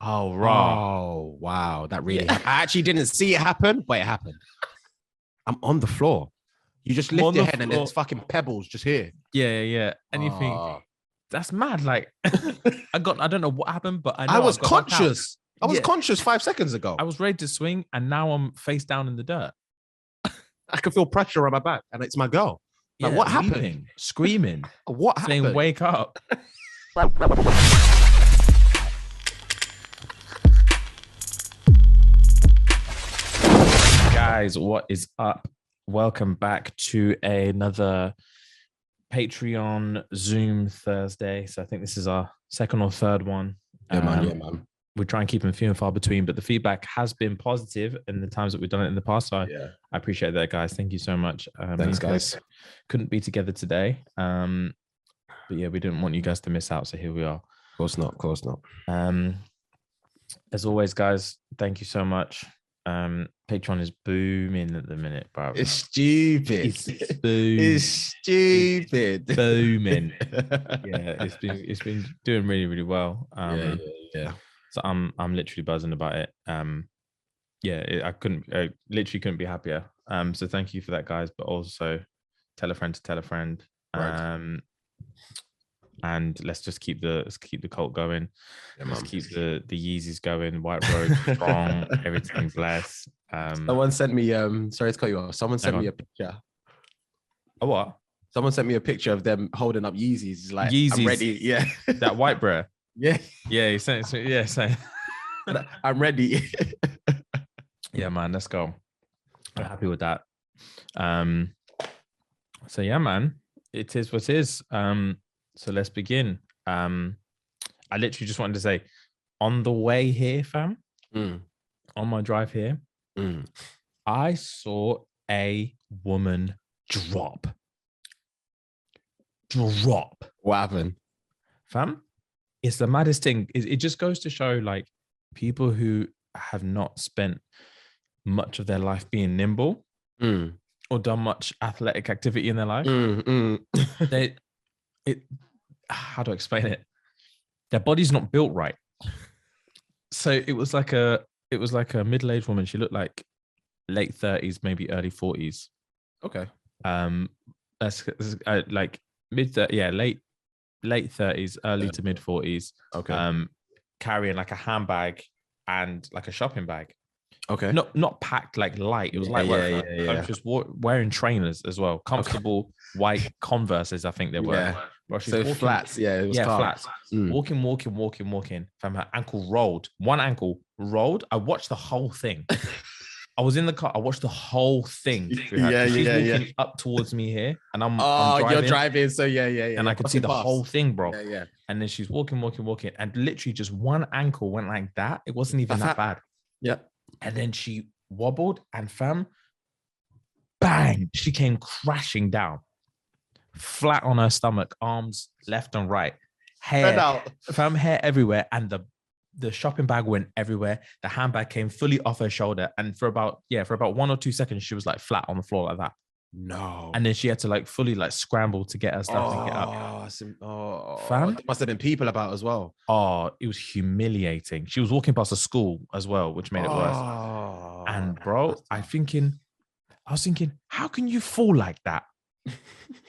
Oh, raw. Oh, wow. That really happened. I actually didn't see it happen, but it happened. I'm on the floor. You just lift your head and there's fucking pebbles just here. Yeah. And you think, that's mad. Like, I don't know what happened, but I was conscious. I was conscious 5 seconds ago. I was ready to swing, and now I'm face down in the dirt. I can feel pressure on my back, and it's my girl. Like, what happened? Weeping, screaming. What happened? Saying, wake up. Guys, what is up? Welcome back to another Patreon Zoom Thursday. So I think this is our second or third one. Yeah, man. We try and keep them few and far between, but the feedback has been positive in the times that we've done it in the past. So I appreciate that, guys. Thank you so much. Thanks, guys. Couldn't be together today. But yeah, we didn't want you guys to miss out. So here we are. Of course not. As always, guys, thank you so much. Patreon is booming at the minute, bro. It's stupid. It's stupid. Booming. Yeah, it's been doing really, really well. Yeah. So I'm literally buzzing about it. I literally couldn't be happier. So thank you for that, guys. But also tell a friend to tell a friend. Right. And let's just keep the cult going. Yeah, let's keep the Yeezys going. White Road strong. Everything's blessed. Someone sent me. Sorry to cut you off. Someone sent me a picture. A what? Someone sent me a picture of them holding up Yeezys. Like, Yeezys. I'm ready. Yeah. That white bro. Yeah. Yeah. He sent it. Yeah. Same. I'm ready. Yeah, man. Let's go. I'm happy with that. So yeah, man. It is what it is. So let's begin. I literally just wanted to say, on the way here, fam, on my drive here, I saw a woman drop. What happened? Fam, it's the maddest thing. It just goes to show, like, people who have not spent much of their life being nimble or done much athletic activity in their life. How do I explain it? Their body's not built right. So it was like a middle-aged woman. She looked like late 30s, maybe early 40s. Okay. That's like late 30s, early to mid 40s. Okay. Carrying like a handbag and like a shopping bag. Okay. Not packed, like light. It was like just wearing trainers as well. Comfortable white Converses, I think they were. Yeah. Bro, so flats. Yeah, it was flats. Walking. Fam, her ankle rolled. One ankle rolled. I watched the whole thing. I was in the car. I watched the whole thing. She's walking up towards me here, and I'm driving. You're driving, so yeah. And I could see the whole thing, bro. Yeah. And then she's walking, and literally just one ankle went like that. It wasn't even that bad. Yeah. And then she wobbled, and fam, bang! She came crashing down, flat on her stomach, arms left and right, hair everywhere, and the shopping bag went everywhere. The handbag came fully off her shoulder, and for about 1 or 2 seconds, she was like flat on the floor like that. No. And then she had to like fully like scramble to get her stuff and get up. Fam, there must have been people about as well. Oh, it was humiliating. She was walking past a school as well, which made it worse. And bro, I was thinking, how can you fall like that?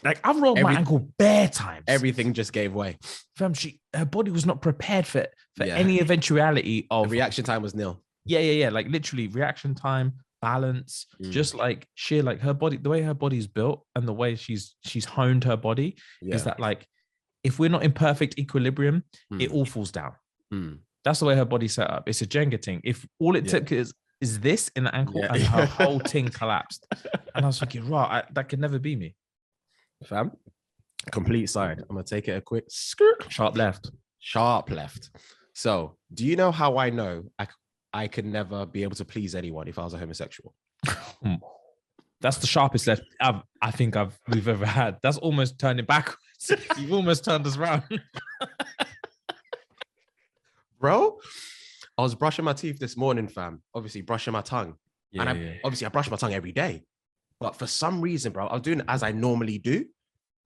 Like, I've rolled my ankle bare times. Everything just gave way. Fam, her body was not prepared for any eventuality of... The reaction time was nil. Yeah. Like literally reaction time, balance, just like sheer, like her body, the way her body's built and the way she's honed her body is that, like, if we're not in perfect equilibrium, it all falls down. That's the way her body's set up. It's a Jenga thing. If all it took is this in the ankle and her whole thing collapsed. And I was thinking, right, that could never be me. Fam, complete side. I'm going to take it a quick sharp left. So, do you know how I know I could never be able to please anyone if I was a homosexual? That's the sharpest left I think we've ever had. That's almost turning backwards. You've almost turned us around. Bro, I was brushing my teeth this morning, fam. Obviously, brushing my tongue. Obviously, I brush my tongue every day. But for some reason, bro, I was doing it as I normally do.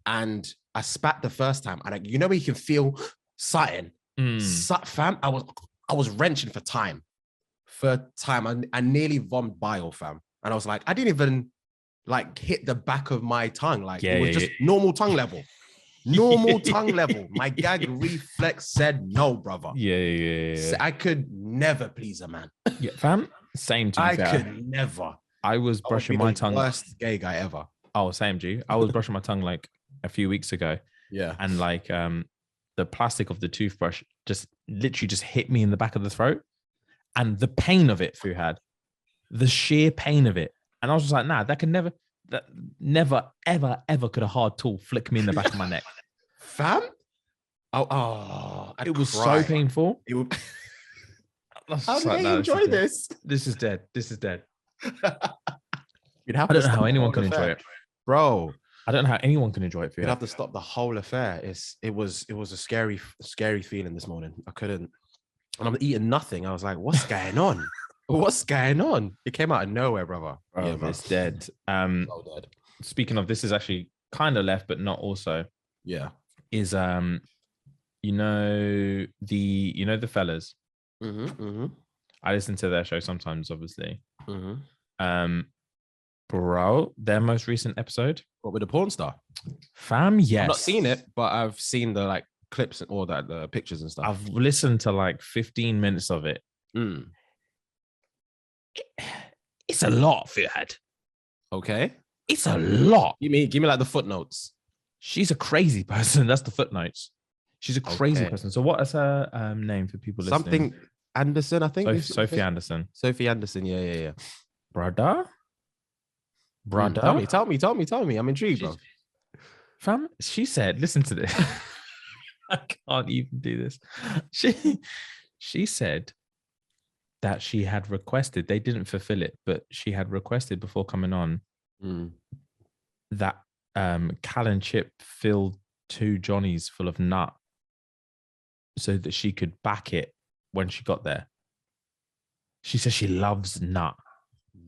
And I spat the first time. And you know where you can feel something? Fam, I was wrenching for time. I nearly vomited bile, fam. And I was like, I didn't even like hit the back of my tongue. Like it was just normal tongue level. Normal tongue level. My gag reflex said no, brother. Yeah. I could never please a man. Yeah, fam. Same to I could never. I was brushing my tongue. Worst gay guy ever. Oh, same, G. I was brushing my tongue like a few weeks ago. Yeah. And like the plastic of the toothbrush just literally just hit me in the back of the throat. And the pain of it, Fuhad, the sheer pain of it. And I was just like, nah, that never, ever, ever could a hard tool flick me in the back of my neck. Fam? It was so painful. How do they enjoy this? This is dead. I don't know how anyone can enjoy it. Bro. I don't know how anyone can enjoy it. You'd have to stop the whole affair. It was a scary feeling this morning. I couldn't. And I'm eating nothing. I was like, what's going on? What's going on? It came out of nowhere, brother. Bro, it's dead. So dead. Speaking of, this is actually kind of left, but not also. Yeah. Is the fellas. I listen to their show sometimes, obviously. Bro, their most recent episode. What, with the porn star? Fam, yes. I've not seen it, but I've seen the like clips and all that, the pictures and stuff. I've listened to like 15 minutes of it. It's a lot, Fuhad. Okay. It's a lot. Give me like the footnotes. She's a crazy person. That's the footnotes. She's a crazy person. So what is her name for people listening? Something Anderson, I think. Sophie Anderson. Sophie Anderson. Yeah. Brother. Tell me. I'm intrigued, bro. Fam, she said, listen to this. I can't even do this. She said that she had requested, they didn't fulfill it, but she had requested before coming on that Cal and Chip filled 2 Johnnies full of nut so that she could back it when she got there. She says she loves nut.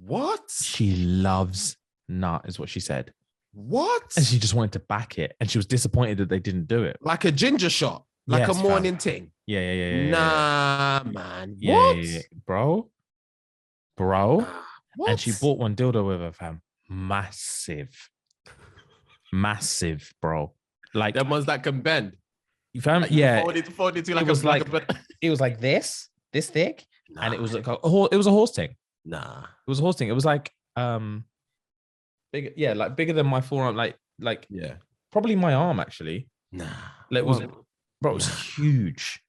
What? She loves nut is what she said. What? And she just wanted to back it. And she was disappointed that they didn't do it. Like a ginger shot. Like a morning thing. Yeah. Nah, man. Yeah, what? Yeah. Bro. What? And she bought one dildo with her, fam. Massive, bro. Like them ones that can bend. You fam? Like yeah. Fold it to like it was it was like this thick. Nah. And it was like it was a horse thing. Nah. It was a horse thing. It was like bigger, like bigger than my forearm, like probably my arm actually. Nah. Like, it was huge.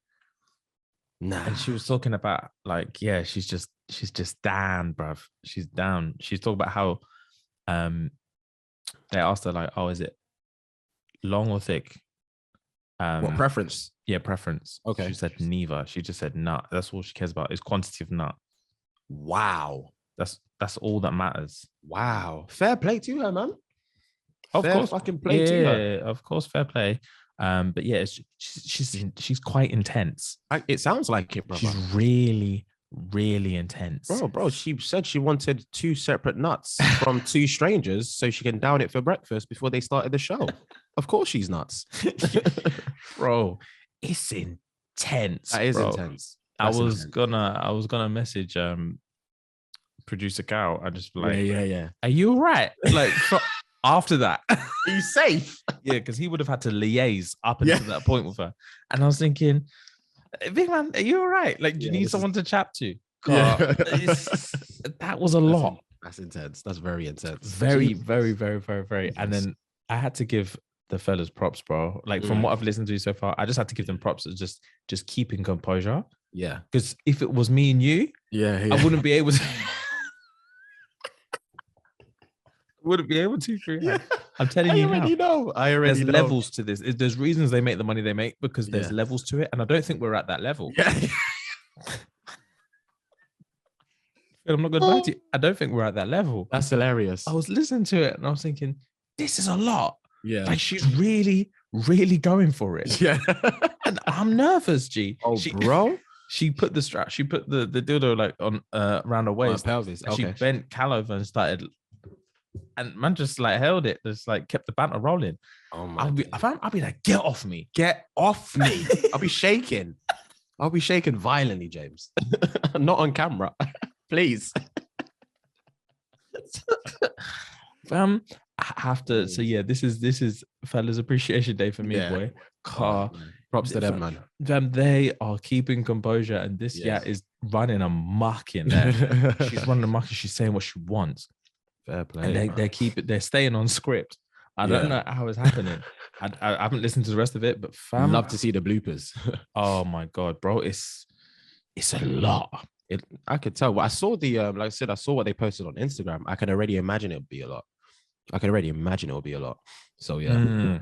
Nah. And she was talking about like, she's just down, bruv. She's down. She's talking about how they asked her like, oh, is it long or thick? What preference? Yeah, preference. Okay. She said neither. She just said nut. That's all she cares about is quantity of nut. Wow. That's all that matters. Wow. Fair play to her, man. Of course, fucking play to her. Of course, fair play. But yeah, she's quite intense. It sounds like it, brother. She's really, really intense. Bro, she said she wanted 2 separate nuts from 2 strangers so she can down it for breakfast before they started the show. Of course she's nuts. Bro, it's intense. That is intense. I was gonna message producer Cal. I just be like, yeah. Are you all right? Like after that, are you safe? Yeah, because he would have had to liase up until that point with her. And I was thinking, big man, are you all right? Like, do you need someone to chat to? God, that was a lot. That's intense. That's very intense. Very, very, very, very, very. And then I had to give the fellas props, bro. Like from what I've listened to so far, I just had to give them props of just keeping composure. Yeah. Because if it was me and you, I wouldn't be able to. Wouldn't be able to. Yeah. I'm telling you now. I already know. There's levels to this. There's reasons they make the money they make because there's levels to it, and I don't think we're at that level. Yeah. I'm not going to lie to you. I don't think we're at that level. That's hilarious. I was listening to it and I was thinking, this is a lot. Yeah. Like she's really, really going for it. Yeah. And I'm nervous, G. Bro. She put the strap. She put the dildo like on around her waist. Pelvis. Okay. She bent Cal over and started. And man just like held it, just like kept the banter rolling. Oh my! I'll be like, get off me. Get off me. I'll be shaking. I'll be shaking violently, James. Not on camera, please. I have to. So yeah, this is fellas appreciation day for me, boy. Car. Props to them, man. They are keeping composure, and this is running amok in there. She's running amok and she's saying what she wants. Fair play. And they're staying on script. I don't know how it's happening. I haven't listened to the rest of it, but fam, love to see the bloopers. Oh my god, bro, it's a lot. I could tell. Well, I saw the like I said, I saw what they posted on Instagram. I can already imagine it'll be a lot. So yeah.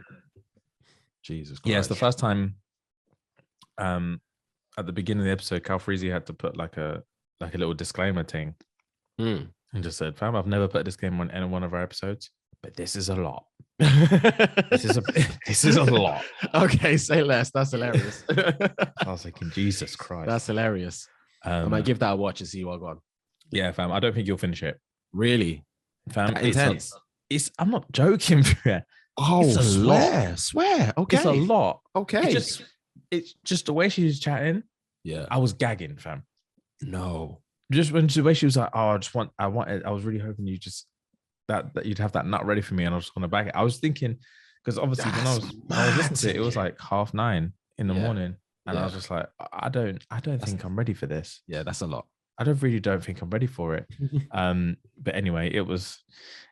Jesus Christ. Yeah, it's the first time at the beginning of the episode, Cal Freezy had to put like a little disclaimer thing. And just said, fam, I've never put a disclaimer on any one of our episodes, but this is a lot. this is a lot. Okay, say less. That's hilarious. I was thinking, Jesus Christ. That's hilarious. I might give that a watch and see what gone. Yeah, fam. I don't think you'll finish it. Really? Fam, intense. I'm not joking. Oh, swear. Okay. It's a lot. Okay. It's just the way she was chatting. Yeah. I was gagging, fam. No. Just the way she was like, oh, I was really hoping you just that you'd have that nut ready for me, and I was just gonna bag it. I was thinking, because obviously when I was listening to it, it was like 9:30 in the morning. And I was just like, I don't think I'm ready for this. Yeah, that's a lot. I don't think I'm ready for it. But anyway, it was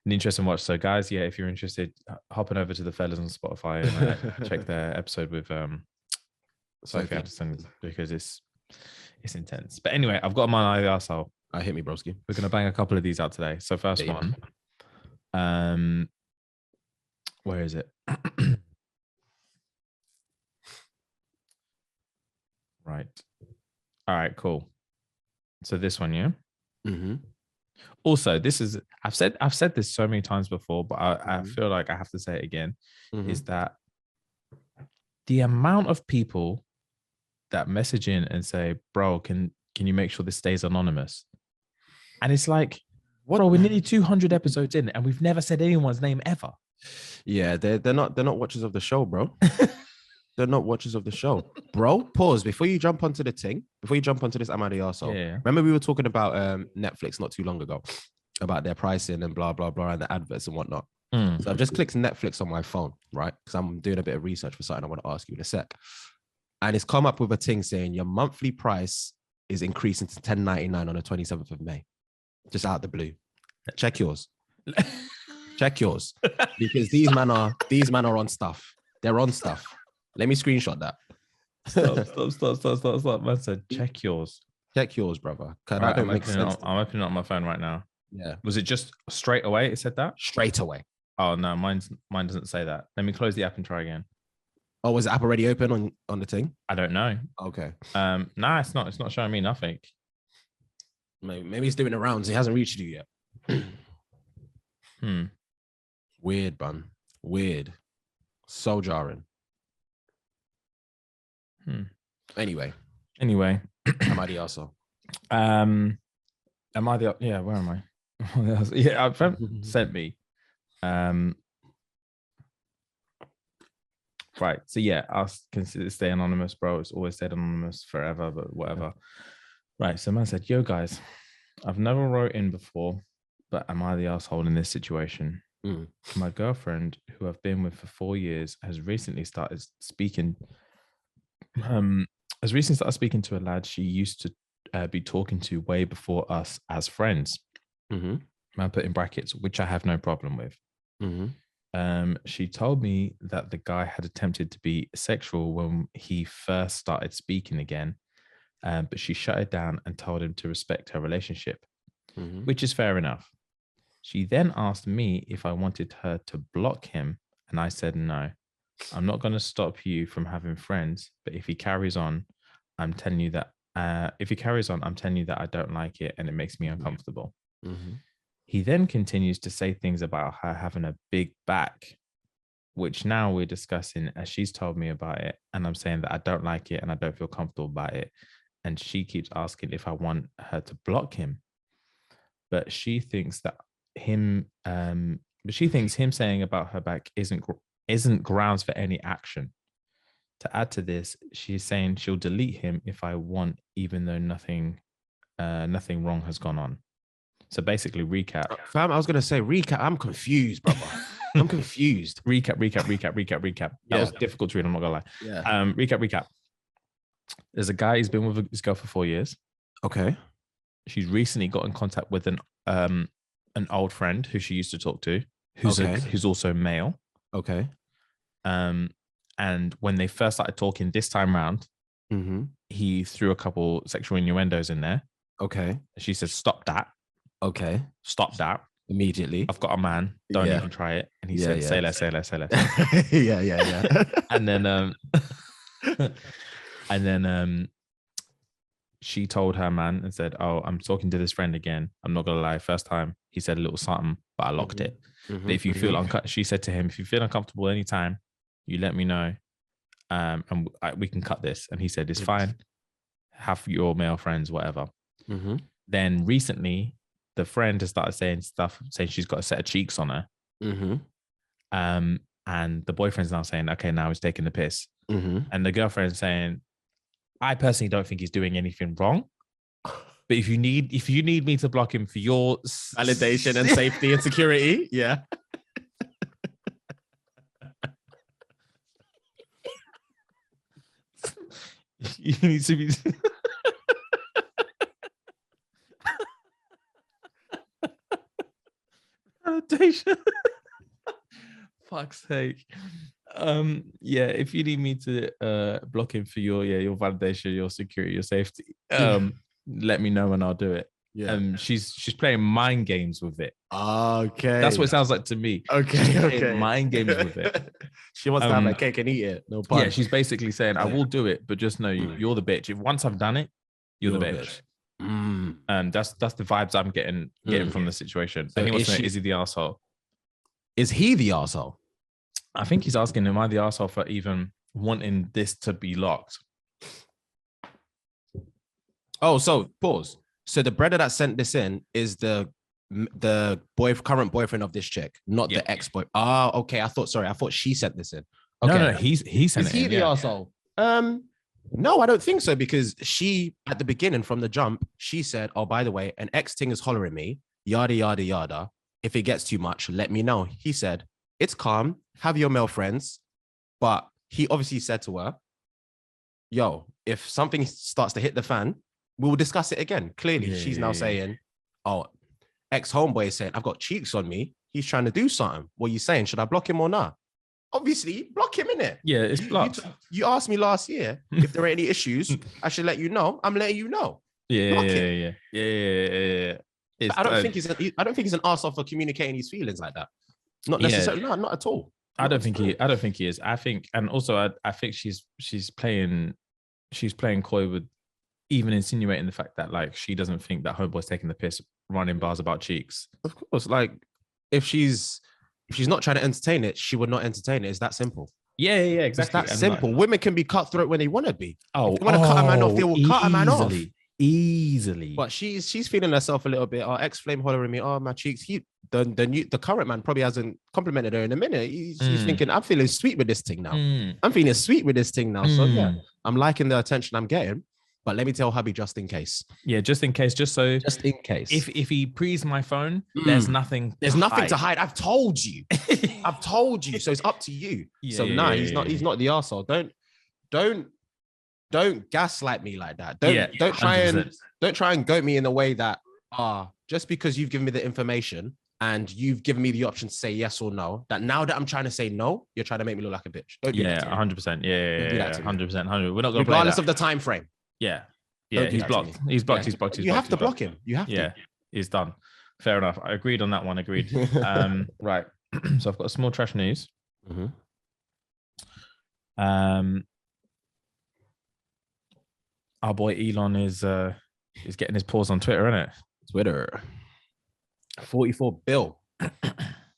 an interesting watch. So guys, yeah, if you're interested, hopping over to the fellas on Spotify and check their episode with Sophie Addison, because it's intense. But anyway, I've got my eye arsehole. Hit me, broski. We're gonna bang a couple of these out today. So first one, where is it? Right. All right, cool. So this one, yeah. Mm-hmm. Also, this is I've said this so many times before, but I feel like I have to say it again. Is that the amount of people that message in and say, "Bro, can you make sure this stays anonymous?" And it's like, bro, we're nearly 200 episodes in, and we've never said anyone's name ever. Yeah, they're not watchers of the show, bro. They're not watchers of the show, bro. Pause before you jump onto the thing. Before you jump onto this, am I the arsehole? Yeah. Remember we were talking about Netflix not too long ago about their pricing and blah blah blah and the adverts and whatnot. So I've just clicked Netflix on my phone, right? Because I'm doing a bit of research for something I want to ask you in a sec. And it's come up with a thing saying your monthly price is increasing to $10.99 on the 27th of May, just out the blue. Check yours. Check yours, because these men are on stuff. They're on stuff. Let me screenshot that. Stop. Man said, check yours. Check yours, brother. Right, I'm opening it on my phone right now. Yeah. Was it just straight away? It said that? Straight away. Oh no, mine doesn't say that. Let me close the app and try again. Oh, was the app already open on the thing? I don't know. Okay. Nah, it's not. It's not showing me nothing. Maybe it's doing the rounds. It hasn't reached you yet. Weird, bun. Weird. So jarring. Anyway. Am I the arsehole? Am I the? Yeah. Where am I? Yeah, a friend sent me. Right. So yeah, I'll consider stay anonymous, bro. It's always stayed anonymous forever, but whatever. Right. So man said, "Yo guys, I've never wrote in before, but am I the asshole in this situation? My girlfriend, who I've been with for 4 years, has recently started speaking to a lad she used to be talking to way before us as friends. Man put in brackets, which I have no problem with. She told me that the guy had attempted to be sexual when he first started speaking again, but she shut it down and told him to respect her relationship, which is fair enough. She then asked me if I wanted her to block him, and I said no. I'm not going to stop you from having friends, but if he carries on, I'm telling you that I don't like it and it makes me uncomfortable. He then continues to say things about her having a big back, which now we're discussing as she's told me about it, and I'm saying that I don't like it and I don't feel comfortable about it. And she keeps asking if I want her to block him, but she thinks him saying about her back isn't grounds for any action. To add to this, she's saying she'll delete him if I want, even though nothing wrong has gone on. So basically, recap. Fam, I was gonna say recap. I'm confused, brother. I'm confused. Recap. That was difficult to read. I'm not gonna lie. Yeah. Recap. There's a guy. He's been with his girl for 4 years. Okay. She's recently got in contact with an old friend who she used to talk to, who's also male. Okay. And when they first started talking this time round, he threw a couple sexual innuendos in there. Okay. She said, "Stop that." Okay. Stop that. Immediately. I've got a man. Don't even try it. And he said, say less. Yeah. And then she told her man and said, "Oh, I'm talking to this friend again. I'm not gonna lie. First time he said a little something, but I locked it. But if you feel she said to him, if you feel uncomfortable anytime, you let me know, and we can cut this." And he said, "It's fine. Have your male friends, whatever." Then recently, the friend has started saying stuff, saying she's got a set of cheeks on her. And the boyfriend's now saying, "Okay, now he's taking the piss." And the girlfriend's saying, "I personally don't think he's doing anything wrong. But if you need me to block him for your validation and safety and security, yeah." You need to be validation. Fuck's sake. Yeah, if you need me to block him for your validation, your security, your safety, let me know and I'll do it. Yeah. She's playing mind games with it. Okay. That's what it sounds like to me. Okay. Mind games with it. She wants to have a cake and eat it. No pun. Yeah, she's basically saying, "I will do it, but just know you're the bitch. If once I've done it, you're the bitch." That's the vibes I'm getting from the situation. So is he the arsehole? Is he the arsehole? I think he's asking, am I the arsehole for even wanting this to be locked? Oh, so pause. So the brother that sent this in is the current boyfriend of this chick, not the ex-boy. Oh, okay. I thought she sent this in. Okay. No, he sent it in. Is he the arsehole? No, I don't think so, because she, at the beginning from the jump, she said, "Oh, by the way, an ex thing is hollering me, yada, yada, yada. If it gets too much, let me know." He said, "It's calm. Have your male friends." But he obviously said to her, "Yo, if something starts to hit the fan, we'll discuss it again." Clearly, she's now saying, "Oh, ex-homeboy is saying, I've got cheeks on me. He's trying to do something. What are you saying? Should I block him or not?" Obviously, block him, innit? Yeah, it's blocked. You asked me last year if there are any issues. I should let you know. I'm letting you know. Yeah. I don't think he's an arsehole for communicating his feelings like that. Not necessarily. No, not at all. I don't think he is. I think, and also I think she's playing coy with, even insinuating the fact that like she doesn't think that homeboy's taking the piss, running bars about cheeks. Of course, like if she's not trying to entertain it, she would not entertain it. It's that simple. Yeah, exactly. It's that simple. Like, women can be cutthroat when they want to be. Oh, if they want to cut a man off, they will cut a man off. Easily. But she's feeling herself a little bit. Oh, ex-flame hollering me. Oh, my cheeks. The current man probably hasn't complimented her in a minute. He's thinking, I'm feeling sweet with this thing now. I'm feeling sweet with this thing now. So yeah, I'm liking the attention I'm getting. But let me tell hubby, just in case. Yeah, just in case. Just in case. If he prees my phone, there's nothing. There's nothing to hide. I've told you. So it's up to you. Yeah, so he's not the arsehole. Don't gaslight me like that. Don't try and goat me in a way that just because you've given me the information and you've given me the option to say yes or no, that now that I'm trying to say no, you're trying to make me look like a bitch. Don't do that to me. 100%. Yeah, 100%. 100. We're not going to regardless of the time frame. Yeah. He's blocked. He's blocked. You have to block him. You have to. Yeah, he's done. Fair enough. I agreed on that one. Agreed. Right. So I've got a small trash news. Our boy Elon is getting his paws on Twitter, isn't it? Twitter. 44 bill.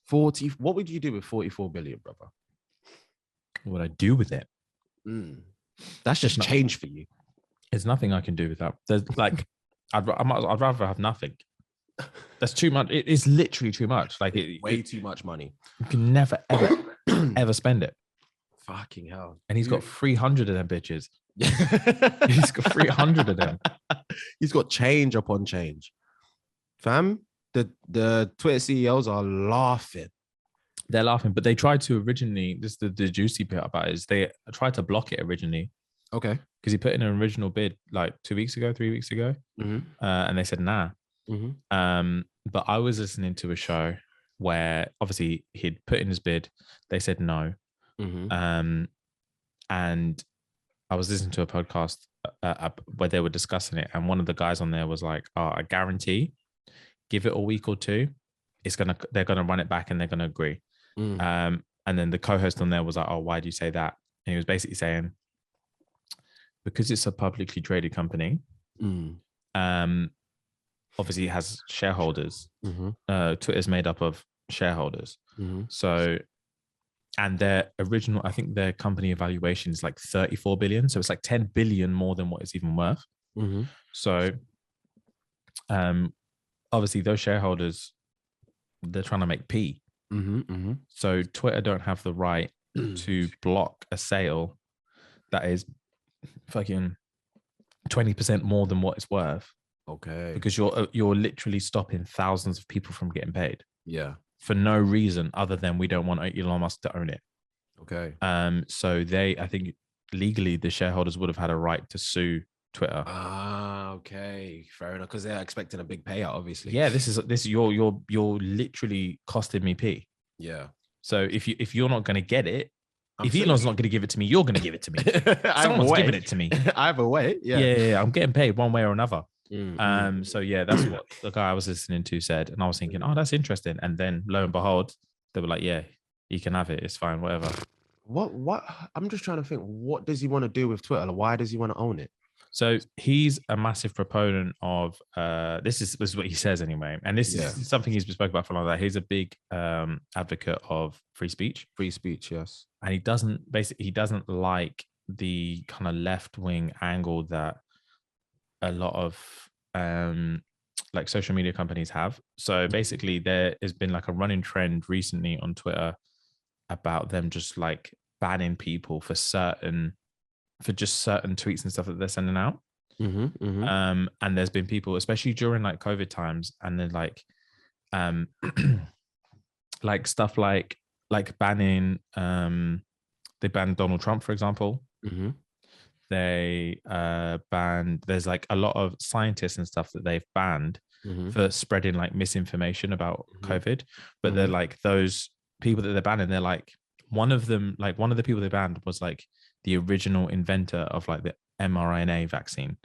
40. What would you do with 44 billion, brother? What would I do with it? That's just change for you. There's nothing I can do with that. There's like, I'd rather have nothing. That's too much. It is literally too much. Like way too much money. You can never ever ever spend it. Fucking hell. And he's got 300 of them bitches. He's got 300 of them. He's got change upon change. Fam, the Twitter CEOs are laughing. They're laughing, but they tried to originally, this is the juicy bit about it, is they tried to block it originally. Okay. Because he put in an original bid like 3 weeks ago. And they said, nah. But I was listening to a show where obviously he'd put in his bid. They said no. And I was listening to a podcast where they were discussing it. And one of the guys on there was like, oh, I guarantee, give it a week or two, they're gonna run it back and they're gonna agree. And then the co-host on there was like, oh, why do you say that? And he was basically saying, because it's a publicly traded company, obviously it has shareholders. Twitter's made up of shareholders. So, and their original, I think their company evaluation is like 34 billion. So it's like 10 billion more than what it's even worth. So, obviously those shareholders, they're trying to make P. So Twitter don't have the right to block a sale that is fucking 20% more than what it's worth. Okay. Because you're literally stopping thousands of people from getting paid. Yeah. For no reason other than we don't want Elon Musk to own it. Okay. So I think legally the shareholders would have had a right to sue Twitter. Ah, okay, fair enough. Because they're expecting a big payout, obviously. Yeah, this is you're literally costing me P. Yeah. So if you're not going to get it, if Elon's not going to give it to me, you're going to give it to me. Someone's giving it to me. Either way, yeah. I'm getting paid one way or another. So yeah, that's what the guy I was listening to said, and I was thinking, oh, that's interesting. And then lo and behold, they were like, yeah, you can have it. It's fine, whatever. What? I'm just trying to think. What does he want to do with Twitter? Why does he want to own it? So he's a massive proponent of this is what he says anyway, and this is something he's spoke about for a long time. He's a big advocate of free speech. Free speech, yes. And he doesn't like the kind of left wing angle that a lot of like social media companies have. So basically, there has been like a running trend recently on Twitter about them just like banning people for just certain tweets and stuff that they're sending out. And there's been people, especially during like COVID times, and then like like stuff like banning they banned Donald Trump, for example. They banned, there's like a lot of scientists and stuff that they've banned for spreading like misinformation about COVID. But they're like, those people that they're banning, they're like, one of the people they banned was like the original inventor of like the mRNA vaccine.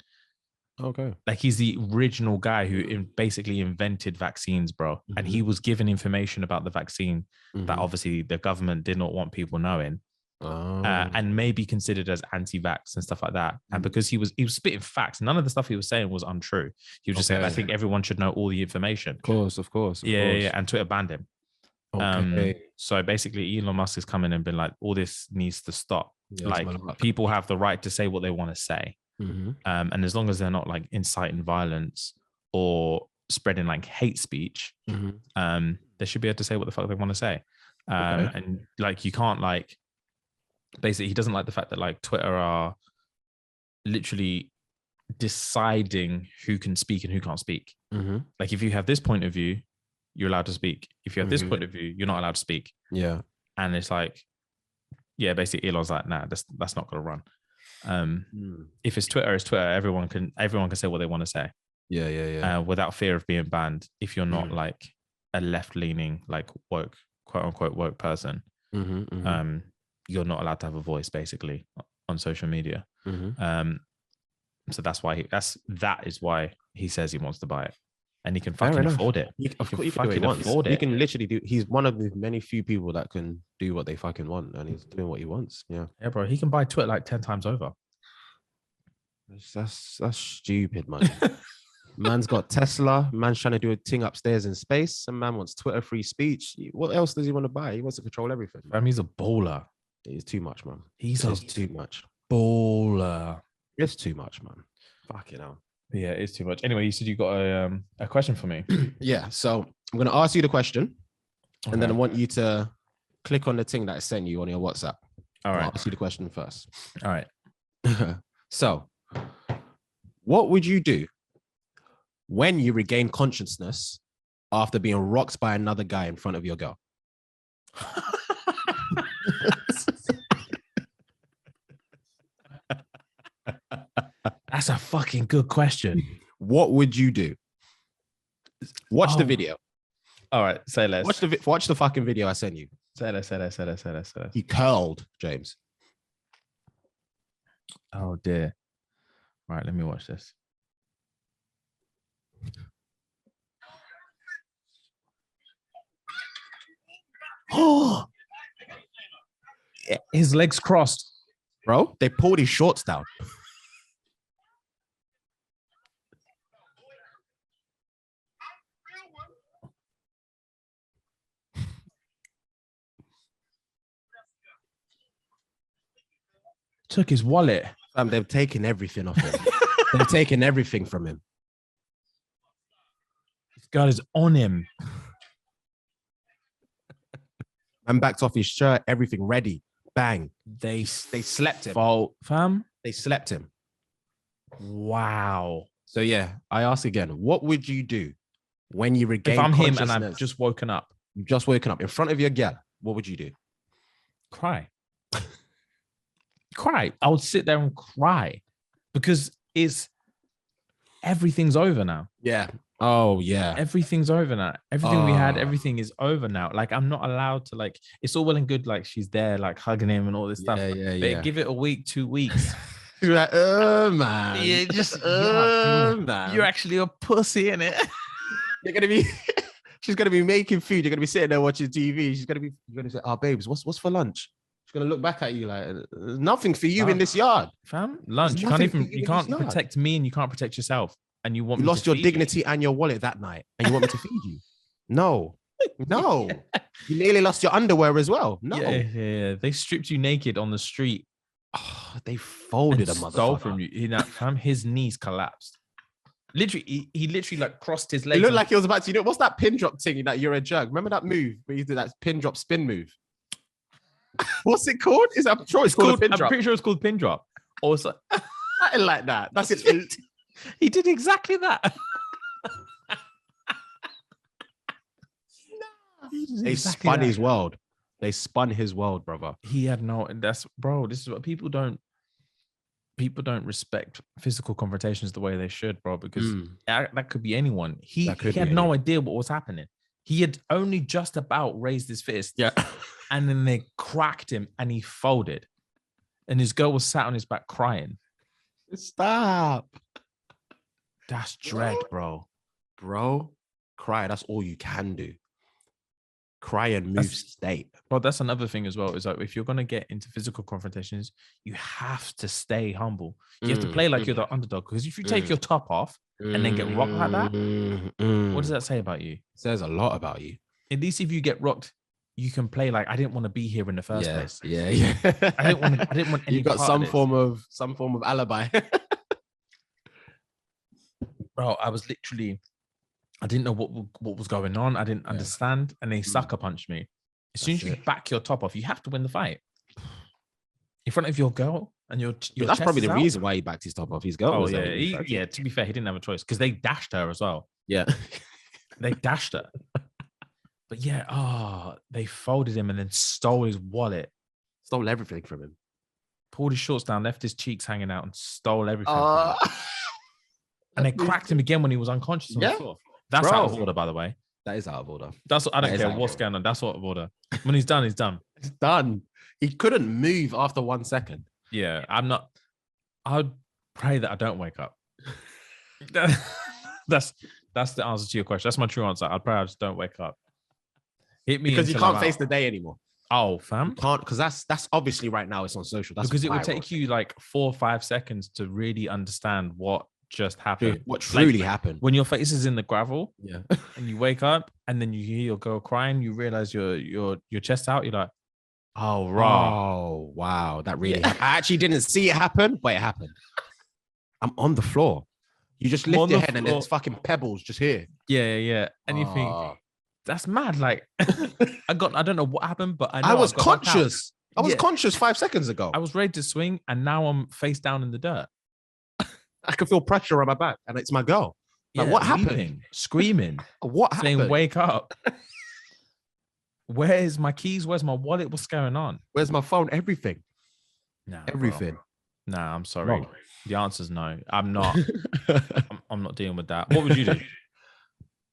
Okay. Like he's the original guy who basically invented vaccines, bro. And he was given information about the vaccine that obviously the government did not want people knowing. And may be considered as anti-vax and stuff like that. And because he was spitting facts, none of the stuff he was saying was untrue. He was just saying, I think everyone should know all the information. Of course. Yeah. And Twitter banned him. Okay. So basically Elon Musk has come in and been like, all this needs to stop. Like people have the right to say what they want to say. And as long as they're not like inciting violence or spreading like hate speech, they should be able to say what the fuck they want to say. And like, you can't like, basically he doesn't like the fact that like Twitter are literally deciding who can speak and who can't speak. Like if you have this point of view, you're allowed to speak. If you have this point of view, you're not allowed to speak. Yeah. And it's like, yeah, basically Elon's like, nah, that's not gonna run. If it's Twitter, everyone can say what they want to say. Yeah. Without fear of being banned. If you're not like a left-leaning, like woke, quote unquote woke person, you're not allowed to have a voice basically on social media. So that's why that is why he says he wants to buy it. And he can fucking afford it. Of course, he can afford it. He can literally do. He's one of the many few people that can do what they fucking want, and he's doing what he wants. Yeah, bro. He can buy Twitter like 10 times over. That's stupid, man. Man's got Tesla. Man's trying to do a thing upstairs in space. And man wants Twitter free speech. What else does he want to buy? He wants to control everything. He's a baller. It's too much, man. He's too much. Baller. It's too much, man. Fucking hell. Yeah, it's too much. Anyway, you said you got a question for me. Yeah, so I'm going to ask you the question, and then I want you to click on the thing that I sent you on your WhatsApp. All right. I'll ask you the question first. All right. So, what would you do when you regain consciousness after being rocked by another guy in front of your girl? That's a fucking good question. What would you do? Watch the video. All right, say less. Watch the fucking video I sent you. Say less. He curled James. Oh dear. Right, let me watch this. Oh, his legs crossed, bro. They pulled his shorts down. Took his wallet. They've taken everything off him. They've taken everything from him. This girl is on him. And backed off his shirt, everything ready. Bang. They slept him. Fault, fam. They slept him. Wow. So yeah, I ask again, what would you do when you regain if I'm him consciousness? and I've just woken up? You've just woken up in front of your girl. What would you do? Cry. I would sit there and cry because everything's over now. Yeah. Oh yeah. Everything's over now. Everything we had, everything is over now. Like I'm not allowed to like. It's all well and good. Like she's there, like hugging him and all this stuff. But give it a week, 2 weeks. You're like, man. Yeah, just man. You're actually a pussy, innit? You're gonna be. She's gonna be making food. You're gonna be sitting there watching TV. You're gonna say, "Oh, babes, what's for lunch?" She's gonna look back at you like, "There's nothing for you in this yard, fam. Lunch. You can't protect me, and you can't protect yourself. And you want me lost to your feed dignity you. and your wallet that night, and you want me to feed you? No. You nearly lost your underwear as well. No. Yeah. They stripped you naked on the street. Oh, they folded a motherfucker. Stole from you. Fam, his knees collapsed. Literally, he literally like crossed his legs. It looked like he was about to, what's that pin drop thing that you're a jug? Remember that move where you did that pin drop spin move? What's it called? I'm sure it's called a pin drop. I'm pretty sure it's called pin drop. Or something like that. That's it. He did exactly that. They spun his world. They spun his world, brother. He had no. This is what people don't respect physical confrontations the way they should, bro, because that could be anyone. He had no idea what was happening. He had only just about raised his fist. Yeah. And then they cracked him and he folded. And his girl was sat on his back crying. Stop. That's dread, bro. Bro, cry. That's all you can do. Cry and move state. But that's another thing as well. Is like if you're gonna get into physical confrontations, you have to stay humble. You have to play like you're the underdog. Because if you take your top off and then get rocked like that, what does that say about you? It says a lot about you. At least if you get rocked, you can play like I didn't want to be here in the first place. Yeah. I didn't want any. You got some form of alibi. Bro, I was literally, I didn't know what was going on. I didn't understand, and they sucker punched me. As soon as you back your top off, you have to win the fight in front of your girl and your that's probably the reason why he backed his top off. His girl. Oh yeah, to be fair, he didn't have a choice because they dashed her as well. Yeah, they dashed her. But yeah, they folded him and then stole his wallet, stole everything from him, pulled his shorts down, left his cheeks hanging out, and stole everything. From him. And they cracked him again when he was unconscious on the floor. That's out of order, by the way. That is out of order. I don't care what's going on. That's out of order. When he's done, he's done. It's done. He couldn't move after 1 second. Yeah, I would pray that I don't wake up. That's the answer to your question. That's my true answer. I'd pray I just don't wake up. Hit me because you can't face the day anymore. Oh, fam. You can't, because that's obviously right now it's on social. That's because it would take you like 4 or 5 seconds to really understand what just happened. What truly happened. When your face is in the gravel, yeah, and you wake up and then you hear your girl crying, you realize your chest out, you're like, oh, raw. Oh, wow. That really happened. I actually didn't see it happen, but it happened. I'm on the floor. You just lift your head and there's fucking pebbles just here. Yeah. And you think, that's mad. Like, I don't know what happened, but I know I was conscious. I was conscious 5 seconds ago. I was ready to swing, and now I'm face down in the dirt. I can feel pressure on my back, and it's my girl. Like, what happened? Weeping, screaming. What happened? Saying, wake up. Where's my keys? Where's my wallet? What's going on? Where's my phone? Everything. Nah, everything. Bro. Nah, I'm sorry. No. The answer's no. I'm not. I'm not dealing with that. What would you do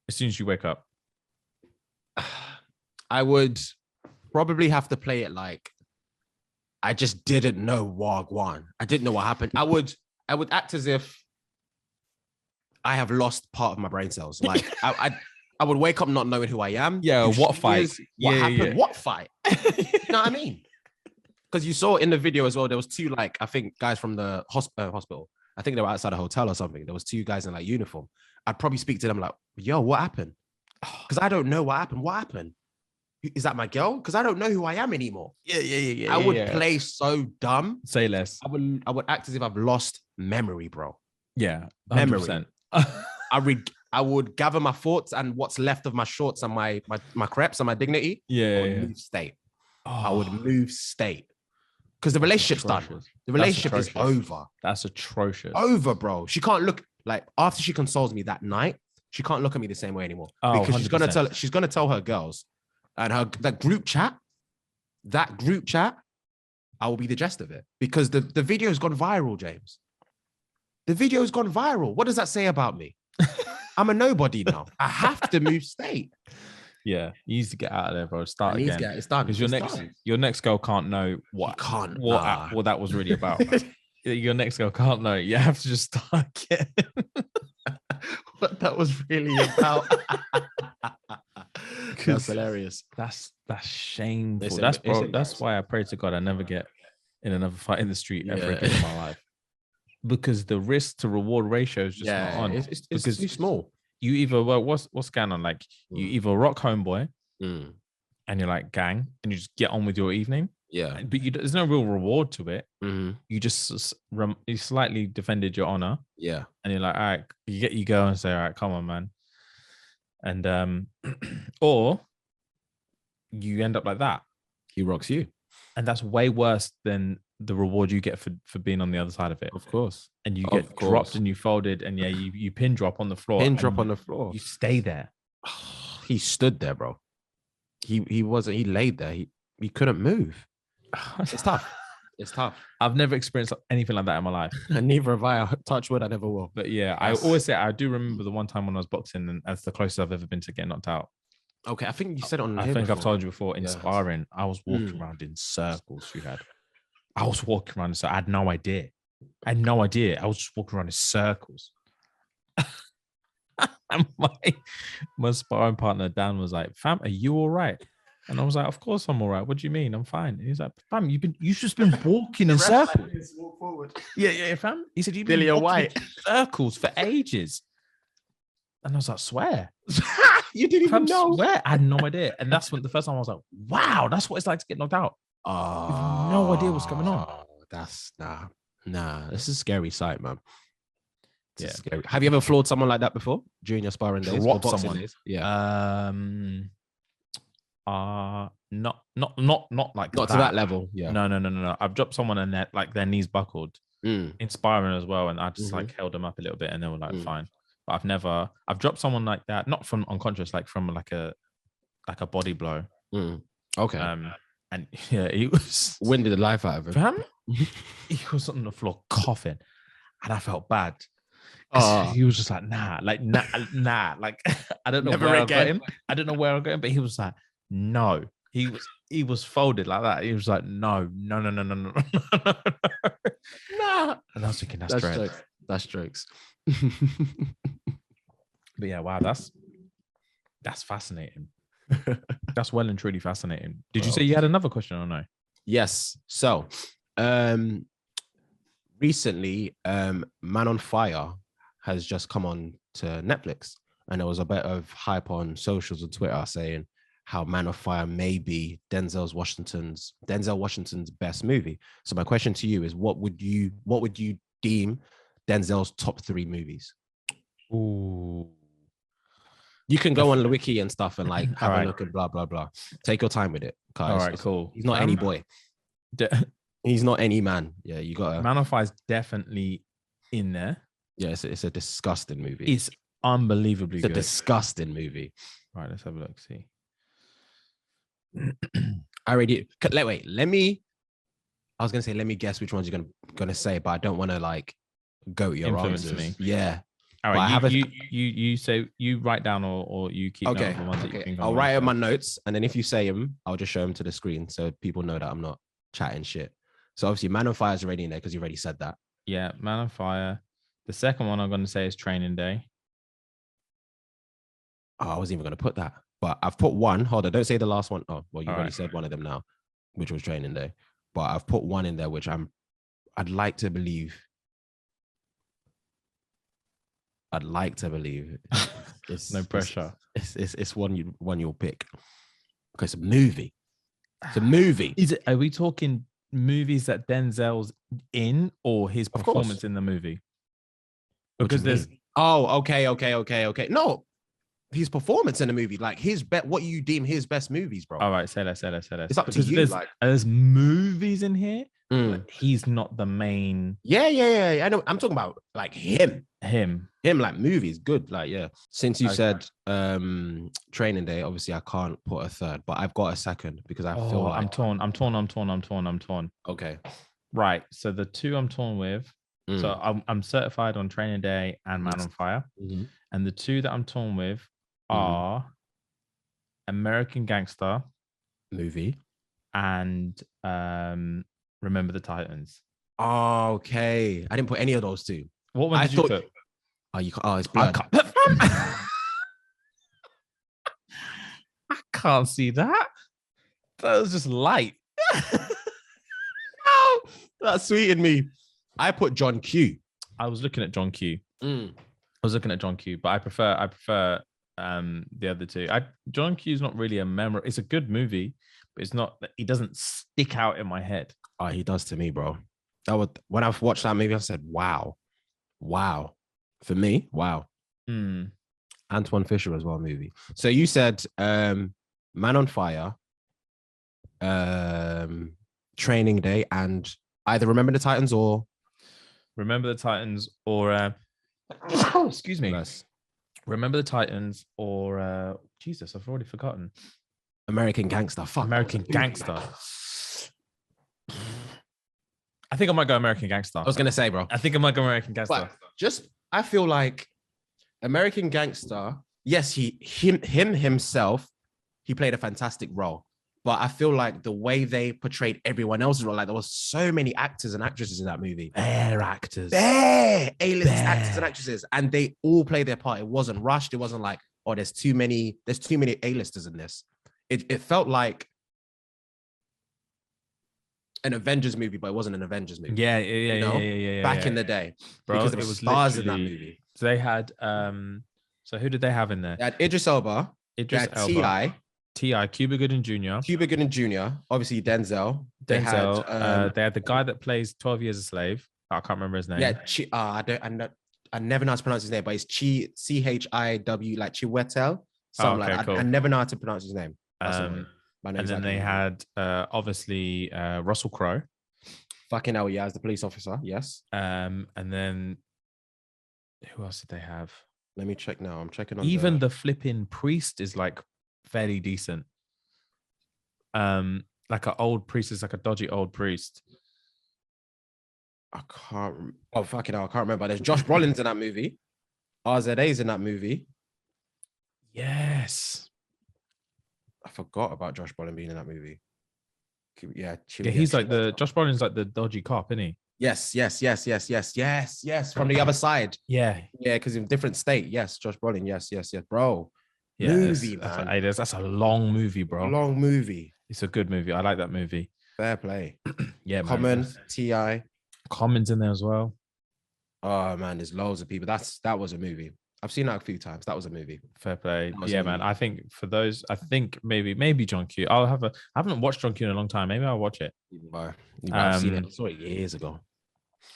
as soon as you wake up? I would probably have to play it like I just didn't know Wagwan. I didn't know what happened. I would act as if I have lost part of my brain cells. Like I would wake up not knowing who I am. Yeah, what fight? What happened? Yeah. What fight? You know what I mean? Because you saw in the video as well, there was two, like, I think guys from the hospital. I think they were outside a hotel or something. There was two guys in like uniform. I'd probably speak to them like, yo, what happened? Because I don't know what happened. What happened? Is that my girl? Because I don't know who I am anymore. Yeah. I would play so dumb. Say less. I would act as if I've lost memory, bro. Yeah, 100%. Memory. I would gather my thoughts and what's left of my shorts and my crepes and my dignity. Yeah. I would move state. I would move state. Because the relationship's done. The relationship is over. That's atrocious. Over, bro. She can't look like after she consoles me that night. She can't look at me the same way anymore. Oh, because 100%. she's gonna tell her girls, and that group chat, I will be the jest of it because the video's gone viral, James. The video's gone viral. What does that say about me? I'm a nobody now. I have to move state. Yeah, you need to get out of there, bro. Start again. It's done. Because your next girl can't know what that was really about. Your next girl can't know. You have to just start again. What that was really about. That's hilarious. That's shameful. That's why I pray to God I never get in another fight in the street ever again in my life. Because the risk to reward ratio is just not on. It's too small. You either what's going on? Like you either rock homeboy and you're like gang and you just get on with your evening. Yeah. But there's no real reward to it. Mm-hmm. You just you slightly defended your honor. Yeah. And you're like, all right, you go and say, all right, come on, man. And or you end up like that. He rocks you. And that's way worse than the reward you get for being on the other side of it. Of course. And you get dropped and you folded and you pin drop on the floor. You stay there. He stood there, bro. He laid there. He couldn't move. It's tough. It's tough. I've never experienced anything like that in my life. And neither have I. Touch wood, I never will. But yeah, I always say, I do remember the one time when I was boxing and that's the closest I've ever been to getting knocked out. Okay, I think you said it on. I think I've told you before. In sparring, I was walking around in circles. I was walking around, so I had no idea. I was just walking around in circles. And my sparring partner Dan was like, "Fam, are you all right?" And I was like, "Of course I'm all right. What do you mean? I'm fine." And he's like, "Fam, you've just been walking in circles." Walk forward. Yeah, fam. He said you've been walking in circles for ages. And I was like, "Swear." You didn't even know. Swear. I had no idea. And that's when the first time I was like, wow, that's what it's like to get knocked out. You have no idea what's going on. That's nah. This is a scary sight, man. Yeah. Scary. Have you ever floored someone like that before during your sparring days? Dropped someone. Days? Yeah. Not like not to that level. Yeah. No. I've dropped someone and their knees buckled. Inspiring as well. And I just like held them up a little bit and they were like, fine. But I've dropped someone like that, not from unconscious, like from like a body blow. Okay. And yeah, he was winded the life out of him. Fam? He was on the floor coughing, and I felt bad. He was just like, nah. Like I don't know where I got him. I don't know where I got him, but he was like, no. He was folded like that. He was like, no. Nah. And I was thinking, that's jokes. But yeah, wow, that's fascinating. That's well and truly fascinating. Did you say you had another question or no? Yes. So recently Man on Fire has just come on to Netflix, and there was a bit of hype on socials and Twitter saying how Man on Fire may be Denzel Washington's best movie. So my question to you is, what would you deem Denzel's top 3 movies? Ooh. You can go on the wiki and stuff and like have a look and blah blah blah. Take your time with it. All right, cool. He's not any boy. He's not any man. Yeah, you got Man on Fire is definitely in there. Yeah, it's a disgusting movie. It's unbelievably good. It's a disgusting movie. Right, let's have a look. See. I already wait. Let me guess which ones you're gonna say, but I don't want to like go your influence answers. me. Yeah. All right. You say you write down or you keep okay. the ones that you think. I'll write in my notes, and then if you say them, I'll just show them to the screen so people know that I'm not chatting shit. So obviously, Man on Fire is already in there because you already said that. Yeah, Man on Fire. The second one I'm going to say is Training Day. Oh, I wasn't even going to put that, but I've put one. Hold on, don't say the last one. Oh, well, you already said one of them now, which was Training Day. But I've put one in there, which I'd like to believe. It's no pressure. It's one you'll pick because it's a movie. It's a movie. Are we talking movies that Denzel's in or his performance in the movie? Because there's okay. No, his performance in the movie, like what you deem his best movies, bro. All right, say that. It's up to you. There's movies in here, but he's not the main. Yeah. I know. I'm talking about like him, like movies. Good, like yeah. Since you said Training Day, obviously I can't put a third, but I've got a second because I feel like I'm torn. Okay, right. So the two I'm torn with. So I'm certified on Training Day and Man on Fire. And the two that I'm torn with are American Gangster movie and Remember the Titans. Oh, okay. I didn't put any of those two. What one did you put? It's Blood. I can't see that. That was just light. Oh, that sweetened me. I put John Q. I was looking at John Q. But I prefer the other two. John Q is not really a memory. It's a good movie, but it's not. He doesn't stick out in my head. Oh, he does to me, bro. When I've watched that movie, I said, "Wow." For me, wow. Antoine Fisher as well, movie. So you said Man on Fire, Training Day, and either Remember the Titans or excuse me. Remember the Titans or Jesus, I've already forgotten. American Gangster. American Gangster. I think I might go American Gangster. I was gonna say, bro. I think I might go American Gangster. But I feel like American Gangster. Yes, himself, he played a fantastic role. But I feel like the way they portrayed everyone else's role, like there was so many actors and actresses in that movie. A-list actors and actresses, and they all played their part. It wasn't rushed. It wasn't like, oh, there's too many A-listers in this. It felt like an Avengers movie, but it wasn't an Avengers movie. Yeah. Back in the day, bro, because there was stars in that movie. They had so who did they have in there? They had Idris Elba. T.I., Cuba Gooding Jr. Obviously Denzel. They had the guy that plays 12 Years a Slave. I can't remember his name. Yeah, I never know how to pronounce his name, but it's Chihiw, like Chiwetel. Something like that. Cool. I never know how to pronounce his name. And then they had obviously Russell Crowe. Fucking hell, yeah, as the police officer, yes. And then who else did they have? Let me check now. I'm checking on even the flipping priest is like fairly decent. Like an old priest is like a dodgy old priest. I can't remember. There's Josh Brolin's in that movie. RZA's in that movie. Yes. I forgot about Josh Brolin being in that movie. He's like Josh Brolin's like the dodgy cop, isn't he? Yes. From the other side. Yeah, because in different state. Yes, Josh Brolin. Yes, bro. Yeah, movie, man. That's a long movie, bro. Long movie. It's a good movie. I like that movie. Fair play. Yeah, Common, T.I. Common's in there as well. Oh man, there's loads of people. That was a movie. I've seen that a few times. That was a movie. Fair play. Yeah, man. I think for those, maybe I John Q. I haven't watched John Q in a long time. Maybe I'll watch it. I've seen it. I saw it years ago.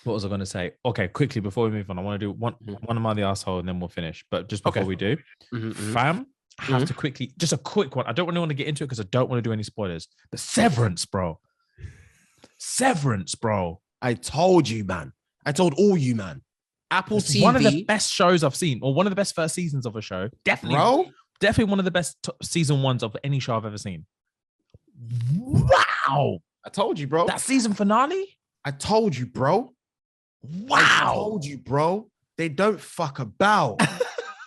What was I going to say? Okay, quickly before we move on, I want to do one of my the asshole, and then we'll finish. But just before we do, fam, I have to quickly, just a quick one. I don't really want to get into it because I don't want to do any spoilers. The Severance, bro. Severance, bro. I told you, man. I told all you, man. Apple It's TV. one of the best shows I've seen, or one of the best first seasons of a show. Definitely, bro. Definitely one of the best season ones of any show I've ever seen. Wow. I told you, bro. That season finale? I told you, bro. Wow. I told you, bro. They don't fuck about.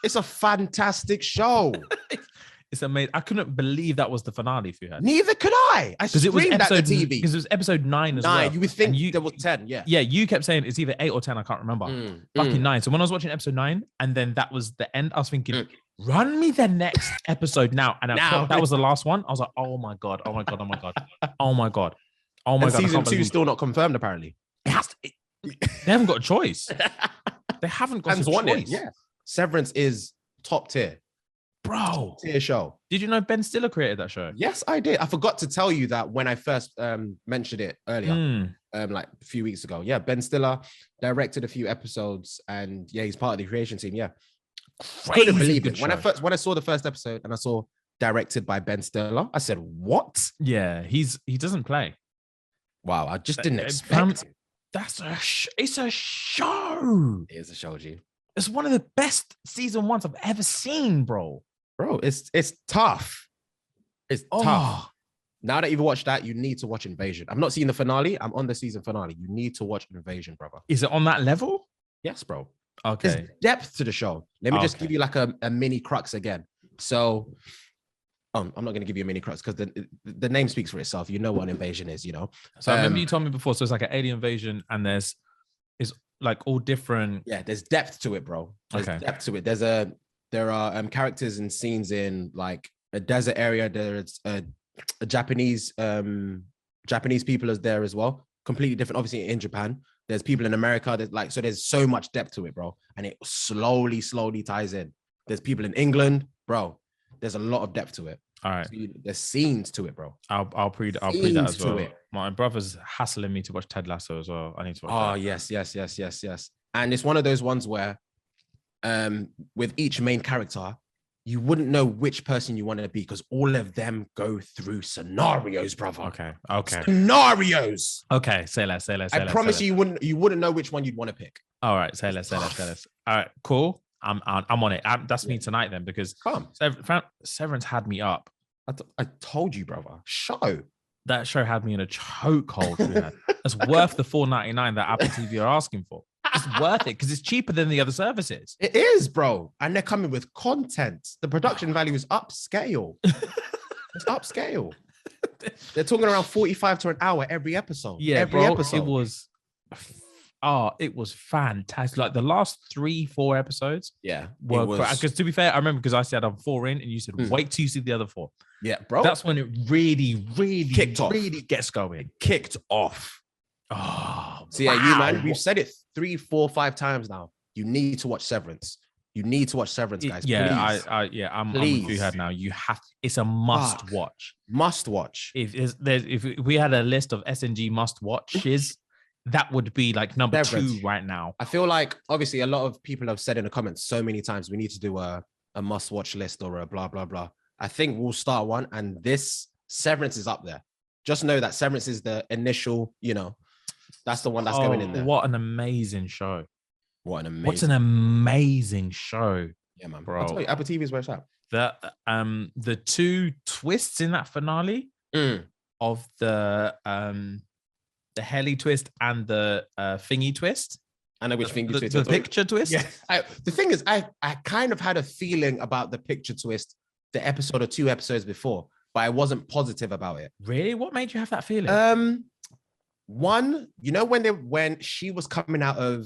It's a fantastic show. It's amazing. I couldn't believe that was the finale for you. Neither could I. I screamed at the TV. Because it was episode 9 as well. You would think there was 10, yeah. Yeah, you kept saying it's either 8 or 10, I can't remember. Fucking 9. So when I was watching episode 9, and then that was the end, I was thinking, run me the next episode now. And that was the last one. I was like, oh my God, oh my God, oh my God, oh my God. Oh my God. Season 2 is still not confirmed, apparently. It has to, they haven't got a choice. They haven't got a choice. Yeah. Severance is top tier. Bro. Top tier show. Did you know Ben Stiller created that show? Yes, I did. I forgot to tell you that when I first mentioned it earlier, like a few weeks ago. Yeah, Ben Stiller directed a few episodes, and yeah, he's part of the creation team. Yeah. Couldn't believe it. When I saw the first episode and I saw directed by Ben Stiller, I said, what? Yeah, he doesn't play. Wow, I just didn't expect it. It's a show. It is a show, G. It's one of the best season ones I've ever seen, bro. Bro, it's tough. It's tough. Now that you've watched that, you need to watch Invasion. I've not seen the finale. I'm on the season finale. You need to watch Invasion, brother. Is it on that level? Yes, bro. Okay. There's depth to the show. Let me just give you like a mini crux again. So, I'm not going to give you a mini crux because the name speaks for itself. You know what an invasion is, you know. So I remember you told me before. So it's like an alien invasion, and it's like all different. Yeah, there's depth to it, bro. There's depth to it. There are characters and scenes in like a desert area. There's a Japanese people is there as well. Completely different, obviously in Japan. There's people in America. There's so much depth to it, bro. And it slowly ties in. There's people in England, bro. There's a lot of depth to it. All right. So there's scenes to it, bro. I'll pre that as well. My brother's hassling me to watch Ted Lasso as well. I need to watch that. Yes. And it's one of those ones where with each main character, you wouldn't know which person you want to be because all of them go through scenarios, brother. Okay. Scenarios. Okay, say less. I promise you wouldn't know which one you'd want to pick. All right, say less. All right, cool. I'm on it. That's me tonight then, because Severance had me up. I told you, brother. That show had me in a chokehold. It's worth the $4.99 that Apple TV are asking for. It's worth it because it's cheaper than the other services. It is, bro. And they're coming with content. The production value is upscale. It's upscale. They're talking around 45 to an hour every episode. Yeah, every episode. It was fantastic. Like the last 3-4 episodes. Yeah. Because to be fair, I remember because I said I'm 4 in and you said, wait till you see the other 4. Yeah, bro. That's when it really kicked off. Really gets going. It kicked off. Oh, so yeah, you man, we've said it 3, 4, 5 times now. You need to watch Severance. You need to watch Severance, guys. Yeah, please. I'm with you now. You have. It's a must watch. Must watch. If we had a list of SNG must watches, that would be like number Severance. 2 right now. I feel like obviously a lot of people have said in the comments so many times we need to do a must watch list or a blah blah blah. I think we'll start one, and this Severance is up there. Just know that Severance is the initial, that's the one that's going in there. What an amazing show. What an amazing show. Yeah, man. Bro. I'll tell you, Apple TV is where it's at. The 2 twists in that finale of the heli twist and the thingy twist. I know which thingy twist. The picture twist. Yeah. The thing is, I kind of had a feeling about the picture twist the episode or 2 episodes before, but I wasn't positive about it. Really? What made you have that feeling? One, when she was coming out of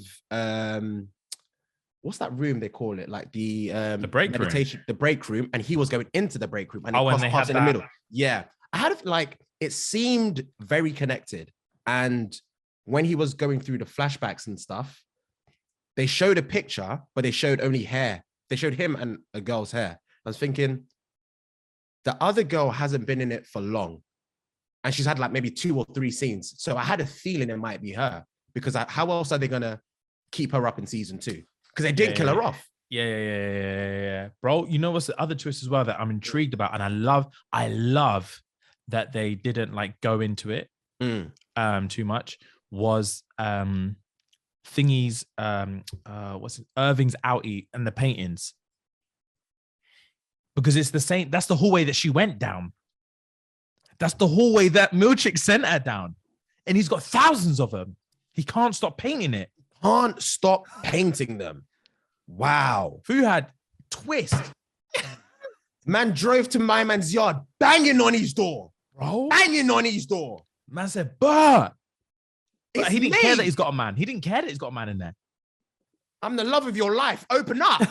what's that room they call it? Like the break meditation, room. The break room, and he was going into the break room, and when they had in the middle. Yeah, I had it seemed very connected, and when he was going through the flashbacks and stuff, they showed a picture, but they showed only hair. They showed him and a girl's hair. I was thinking, the other girl hasn't been in it for long. And she's had like maybe 2 or 3 scenes. So I had a feeling it might be her because how else are they going to keep her up in season 2? Because they didn't kill her off. Yeah. Bro, you know what's the other twist as well that I'm intrigued about? And I love that they didn't like go into it too much was Thingy's what's it, Irving's outie and the paintings. Because it's the same, that's the hallway that she went down. That's the hallway that Milchick sent her down. And he's got thousands of them. He can't stop painting it. Can't stop painting them. Wow. Fuhad, twist. Man drove to my man's yard, banging on his door. Bro. Banging on his door. Man said, but he didn't me. care that he's got a man. He didn't care that he's got a man in there. I'm the love of your life. Open up.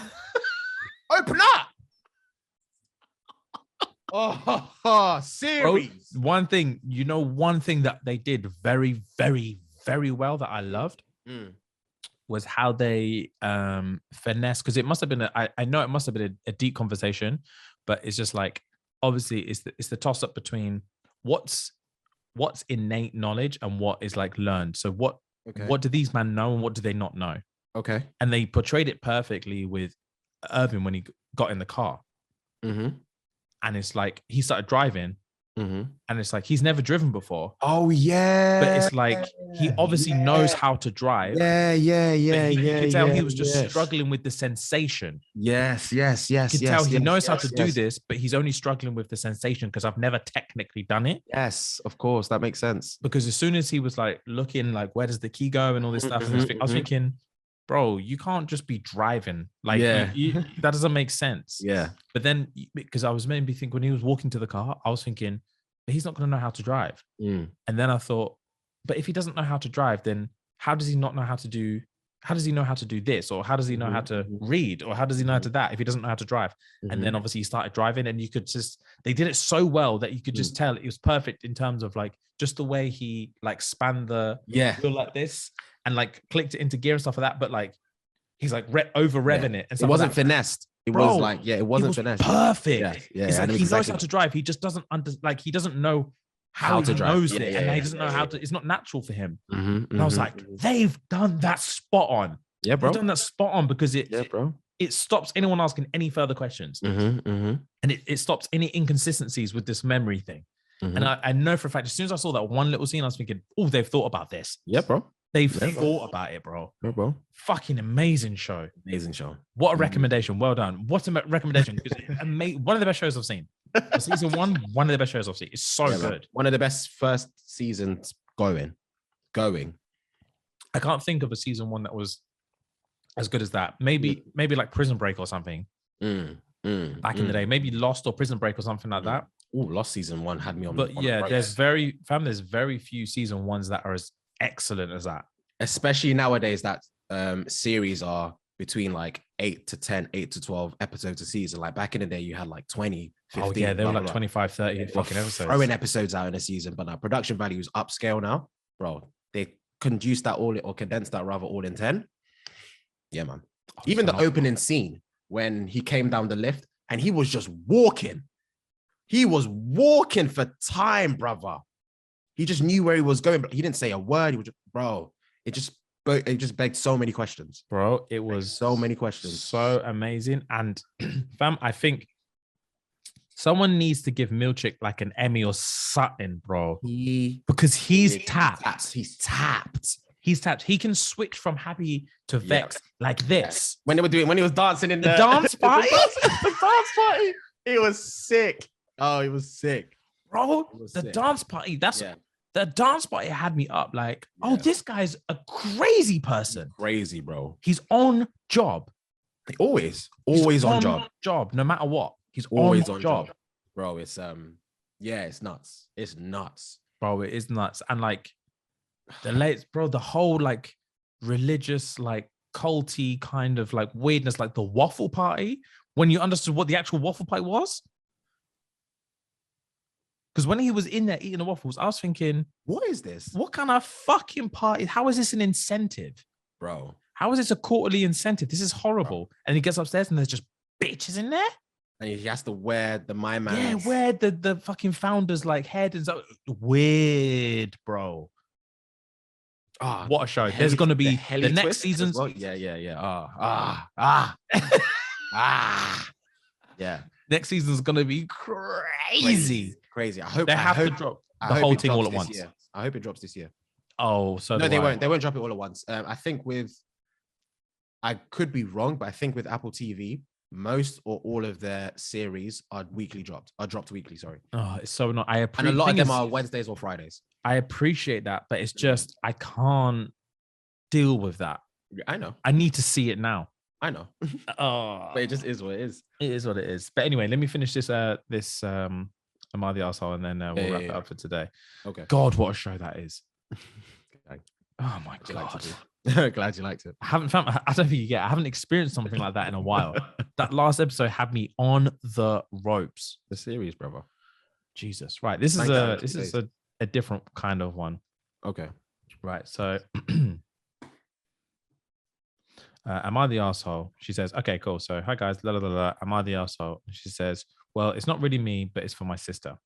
Open up. Oh, series. Bro, one thing that they did very, very, very well that I loved was how they finesse, because it must have been I know it must have been a deep conversation, but it's just like, obviously it's the toss up between what's innate knowledge and what is like learned. So what do these men know and what do they not know? Okay. And they portrayed it perfectly with Irving when he got in the car. And it's like he started driving, and it's like he's never driven before. Oh yeah, but it's like he obviously knows how to drive. You could tell he was just struggling with the sensation. Yes. You could tell he knows how to do this, but he's only struggling with the sensation because I've never technically done it. Yes, of course, that makes sense. Because as soon as he was like looking like where does the key go and all this stuff, I was thinking, bro, you can't just be driving. Like, that doesn't make sense. Yeah. But then, because I was maybe thinking when he was walking to the car, I was thinking, but he's not going to know how to drive. And then I thought, but if he doesn't know how to drive, then how does he not know how to do, how does he know how to do this? Or how does he know how to read? Or how does he know how to that if he doesn't know how to drive? And then obviously he started driving and you could just, they did it so well that you could just tell it was perfect in terms of like, just the way he like spanned the wheel like this and like clicked it into gear and stuff like that. But like, he's like over revving it. And it wasn't finessed. It was like, it wasn't finessed. Perfect. It's like he knows how to drive. He just doesn't he doesn't know how to drive. Knows it, and he doesn't know how to. It's not natural for him. And I was like, they've done that spot on. Yeah, bro. They've done that spot on because it stops anyone asking any further questions, and it stops any inconsistencies with this memory thing. And I know for a fact, as soon as I saw that one little scene, I was thinking, oh, they've thought about this. Yeah, bro. They've thought about it, bro. Yeah, bro. Fucking amazing show. Amazing show. What a recommendation. Well done. What a recommendation. One of the best shows I've seen. Season one of the best shows I've seen. It's so good. Man. One of the best first seasons going. I can't think of a season one that was as good as that. Maybe like Prison Break or something. Back in the day. Maybe Lost or Prison Break or something like that. Oh, Lost season one had me on. But there's very few season ones that are as excellent as that. Especially nowadays that series are between like 8 to 12 episodes a season. Like back in the day, you had like 20, 15. Oh yeah, they were like 25, 30 fucking episodes. Throwing episodes out in a season, but now production value is upscale now. Bro, they condensed that all in 10. Yeah, man. Even the opening scene when he came down the lift and he was just walking. He was walking for time, brother. He just knew where he was going, but he didn't say a word. He was just, bro, it just begged so many questions. Bro, it was so many questions. So amazing. And fam, I think someone needs to give Milchick like an Emmy or something, bro. Because he's tapped. He's tapped. He's tapped. He can switch from happy to vex like this. When he was dancing in the dance party. The dance party. He was sick. Oh, he was sick. Bro, dance party. The dance party had me up like, oh, this guy's a crazy person. Crazy, bro. He's on job. Always on job, no matter what. He's always on job. Bro, it's it's nuts. It's nuts. Bro, it is nuts. And like the whole like religious, like culty kind of like weirdness, like the waffle party, when you understood what the actual waffle party was. Because when he was in there eating the waffles, I was thinking, what is this? What kind of fucking party? How is this an incentive? Bro. How is this a quarterly incentive? This is horrible. Bro. And he gets upstairs and there's just bitches in there. And he has to wear the my man. Yeah, wear the fucking founder's like head and so weird, bro. Oh, what a show. There's going to be the next season's. Well. Yeah. Yeah. Next season's going to be crazy. Crazy. I hope they have to drop the whole thing all at once. I hope it drops this year. Oh, so no, they won't. They won't drop it all at once. I think I could be wrong, but I think with Apple TV, most or all of their series are dropped weekly. Sorry. Oh, it's so not. And a lot of them are Wednesdays or Fridays. I appreciate that, but it's just I can't deal with that. I know. I need to see it now. I know. Oh, but it just is what it is. It is what it is. But anyway, let me finish this. Am I the Arsehole? And then we'll wrap it up for today. Okay. God, what a show that is. Oh my God. Glad you liked it. I haven't found. I don't think you get. I haven't experienced something like that in a while. That last episode had me on the ropes. The series, brother. Jesus. Right. This is a different kind of one. Okay. Right. So, am I the Arsehole? She says, okay, cool. So, hi guys. La, la, la, la. Am I the Arsehole? She says, well, it's not really me, but it's for my sister.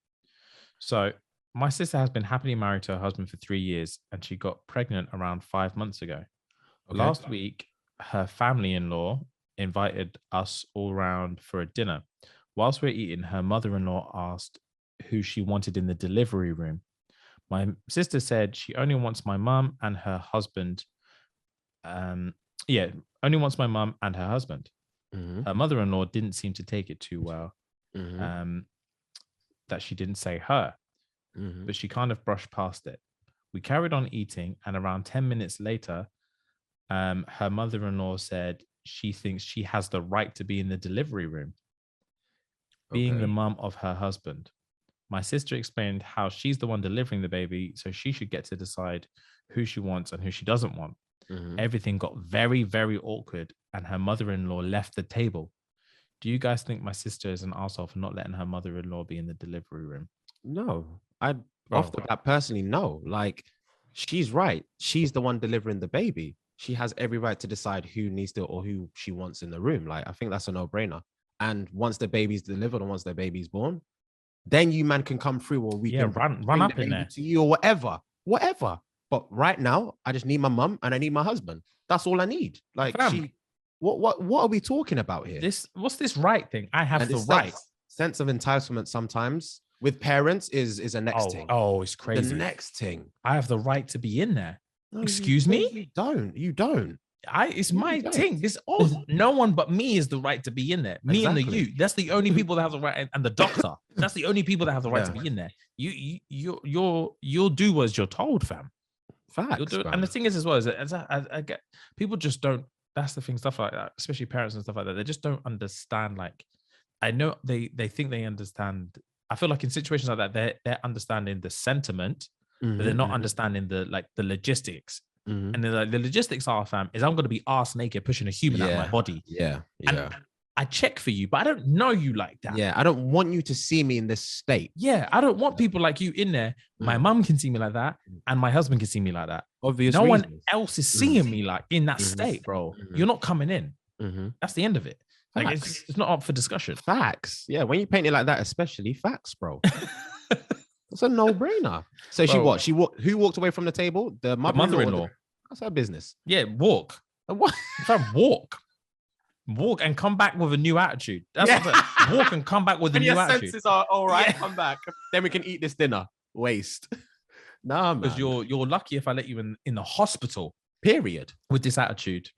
So, my sister has been happily married to her husband for 3 years, and she got pregnant around 5 months ago. Okay. Last week, her family-in-law invited us all round for a dinner. Whilst we're eating, her mother-in-law asked who she wanted in the delivery room. My sister said she only wants my mum and her husband. Only wants my mum and her husband. Mm-hmm. Her mother-in-law didn't seem to take it too well. Mm-hmm. That she didn't say her. Mm-hmm. But she kind of brushed past it. We carried on eating, and around 10 minutes later, her mother-in-law said she thinks she has the right to be in the delivery room, being the mum of her husband. My sister explained how she's the one delivering the baby, so she should get to decide who she wants and who she doesn't want. Mm-hmm. Everything got very, very awkward, and her mother-in-law left the table. Do you guys think my sister is an arsehole for not letting her mother-in-law be in the delivery room? No, off the bat personally, no. Like, she's right. She's the one delivering the baby. She has every right to decide who needs to or who she wants in the room. Like, I think that's a no-brainer. And once the baby's delivered and once the baby's born, then you man can come through, or we can run up in there to you or whatever. But right now, I just need my mum and I need my husband. That's all I need. Like, what are we talking about here? What's this right thing? I have the right. Sense of entitlement sometimes with parents is a next thing. Oh, it's crazy. The next thing. I have the right to be in there. No, excuse me? You don't. It's my thing. No one but me is the right to be in there. Me and you. That's the only people that have the right, and the doctor. That's the only people that have the right to be in there. You'll do as you're told, fam. Facts. And the thing is, as well, is that I get people just don't. That's the thing, stuff like that, especially parents and stuff like that. They just don't understand. Like, I know they think they understand. I feel like in situations like that, they're understanding the sentiment, but they're not understanding the logistics. Mm-hmm. And the logistics are, fam, is I'm going to be arse naked pushing a human out of my body. Yeah. And I check for you, but I don't know you like that. Yeah, I don't want you to see me in this state. Yeah, I don't want people like you in there. My mum can see me like that, and my husband can see me like that. Obvious. No one else is seeing me like in that state, bro. You're not coming in. That's the end of it. Like, it's not up for discussion. Facts. Yeah, when you paint it like that, especially facts, bro. It's a no-brainer. So bro, who walked away from the table? The mother-in-law. That's her business. Yeah, walk. What? Walk and come back with a new attitude. That's what walk and come back with a new attitude. Senses are all right. Come back. Then we can eat this dinner. Waste. Nah, man. Because you're lucky if I let you in the hospital. Period. With this attitude.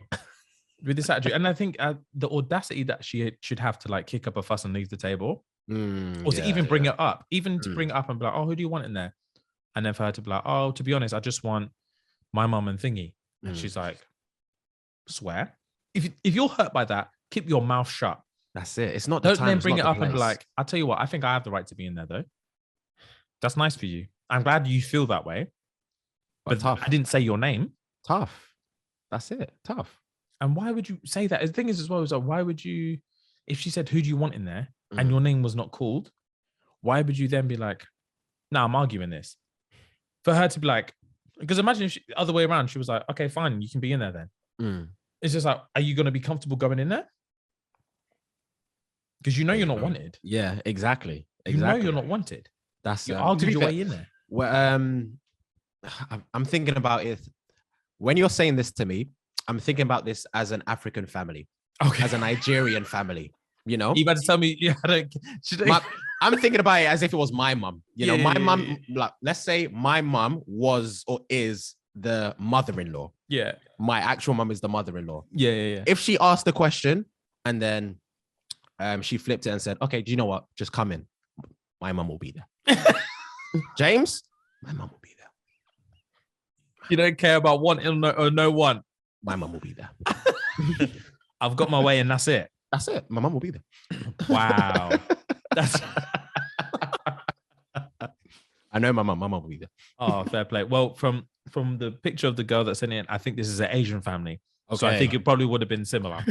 And I think the audacity that she should have to like kick up a fuss and leave the table. Or to even bring it up, to bring it up and be like, oh, who do you want in there? And then for her to be like, oh, to be honest, I just want my mum and thingy. And she's like, swear. If you're hurt by that, keep your mouth shut. That's it. It's not Don't then bring it up and be like, I'll tell you what, I think I have the right to be in there though. That's nice for you. I'm glad you feel that way. But tough. I didn't say your name. Tough. That's it. Tough. And why would you say that? The thing is as well, is like, why would you, if she said, who do you want in there? And your name was not called, why would you then be like, nah, I'm arguing this? For her to be like, because imagine if the other way around, she was like, okay, fine, you can be in there then. It's just like, are you going to be comfortable going in there? Because you know you're not wanted. Yeah, exactly. You know you're not wanted. That's you argued your way in there. Well, I'm thinking about it. When you're saying this to me, I'm thinking about this as an African family, as a Nigerian family. You know, You about to tell me you had I'm thinking about it as if it was my mum. You know, my mum, like, let's say my mum was or is the mother-in-law. Yeah. My actual mum is the mother-in-law. Yeah. If she asked the question and then she flipped it and said, okay, do you know what? Just come in. My mum will be there. James, my mum will be there. You don't care about one or no one. My mum will be there. I've got my way and that's it. That's it. My mum will be there. Wow. That's I know my mum will be there. Oh, fair play. Well, from the picture of the girl that's in it, I think this is an Asian family. Okay. So I think it probably would have been similar.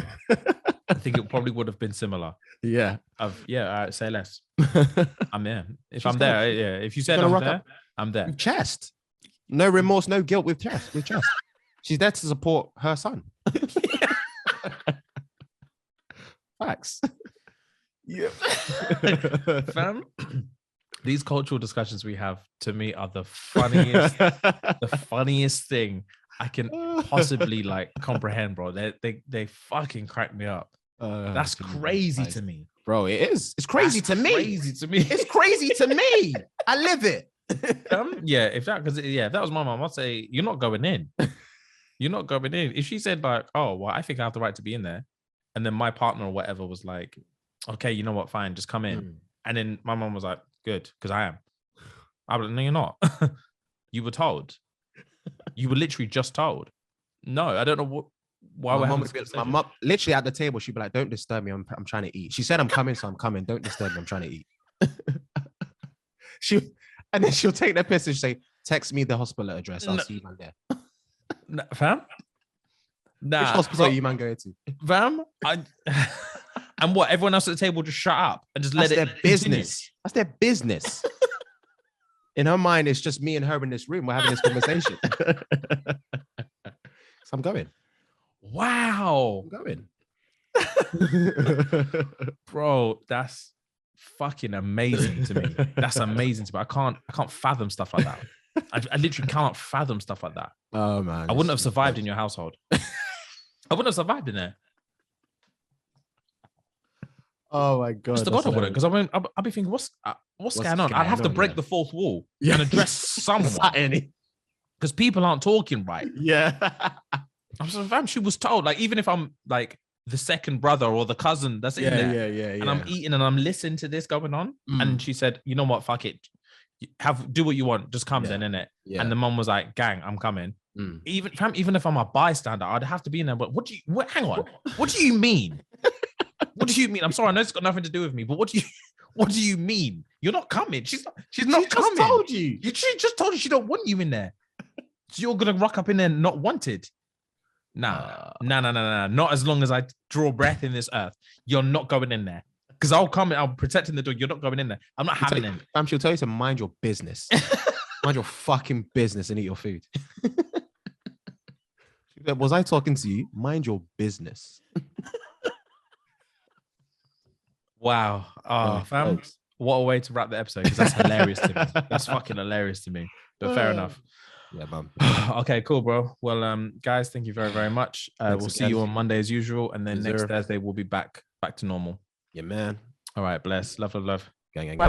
Yeah. All right, say less. I'm there. If I'm there, yeah. If you said I'm there, I'm there. Chest. No remorse, no guilt with chest. She's there to support her son. Facts. Yeah. Fam, these cultural discussions we have, to me, are the funniest thing I can possibly like comprehend, bro. They fucking crack me up. That's crazy to me, bro. It is. It's crazy to me. It's crazy to me. I live it. Yeah. If that was my mom, I'd say you're not going in. You're not going in. If she said like, oh, well, I think I have the right to be in there, and then my partner or whatever was like, okay, you know what, fine, just come in. And then my mom was like, good, because I am. I was like, no, you're not. You were told. You were literally just told. No, I don't know why we're having this. My mom, literally at the table, she'd be like, don't disturb me. I'm trying to eat. She said, I'm coming, so I'm coming. Don't disturb me. I'm trying to eat. And then she'll take the piss and say, text me the hospital address. I'll see you man there. Fam? Nah. Which hospital are you man going to? Fam? And what? Everyone else at the table just shut up and just let it. That's their business. That's their business. In her mind, it's just me and her in this room. We're having this conversation. So I'm going. Wow. I'm going. Bro, that's fucking amazing to me. That's amazing to me. I can't fathom stuff like that. I literally can't fathom stuff like that. Oh man. I wouldn't have survived in your household. I wouldn't have survived in there. Oh my god! Just the God I wouldn't, because I'll be thinking, what's going on? I'd have to break the fourth wall and address someone, because people aren't talking right. Yeah, I'm so fam. She was told, like, even if I'm like the second brother or the cousin that's in there, and I'm eating and I'm listening to this going on, and she said, you know what, fuck it, do what you want, just come then, innit? And the mom was like, gang, I'm coming. Even if I'm a bystander, I'd have to be in there. But hang on, what do you mean? What do you mean? I'm sorry, I know it's got nothing to do with me, but what do you mean? You're not coming. She's not coming. Just told you. She just told you she don't want you in there. So you're gonna rock up in there not wanted. Nah. Not as long as I draw breath in this earth. You're not going in there. Because I'll come in, I'm protecting the door. You're not going in there. I'm not having it. She'll tell you to mind your business. Mind your fucking business and eat your food. Was I talking to you? Mind your business. Wow. Oh, fam. What a way to wrap the episode, because that's hilarious to me. That's fucking hilarious to me. But fair enough. Yeah, man. Okay, cool, bro. Well, guys, thank you very, very much. We'll see you on Monday as usual. And then next Thursday, we'll be back to normal. Yeah, man. All right, bless. Love. Gang.